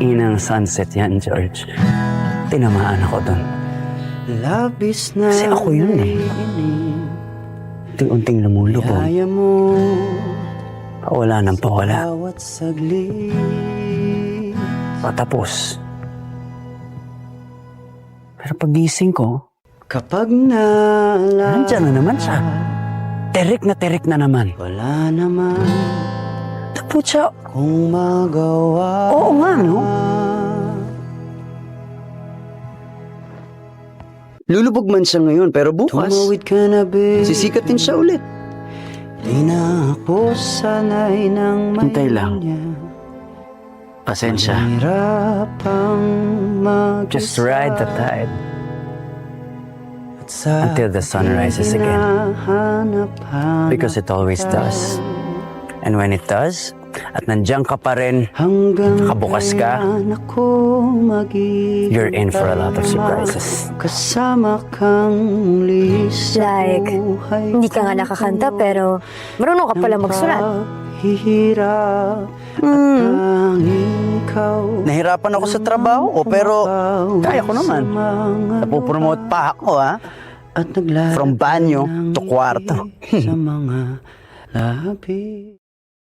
Inang sunset yan, George. Tinamaan ako doon. Kasi ako yun eh. Unting-unting lumulubog. Pawala ng pawala. Patapos. Pero pagising ko, nandyan na naman siya. Terik na naman. Wala naman Tapos siya, kung magawa. oo nga, no? Lulubog man siya ngayon, pero bukas Tumawid ka na, babe. sisikatin siya ulit. Di na ako sanay ng Hintay lang. Pasensya. Just ride the tide until the sun rises again. Because it always does. And when it does, at nandiyan ka pa rin, nakabukas ka, you're in for a lot of surprises. Like, hindi ka nga nakakanta pero marunong ka pala magsulat. Nahirapan ako sa trabaho ko, pero kaya ko naman. Napopromote pa ako, ha? From banyo to kwarto. Sa mga labi.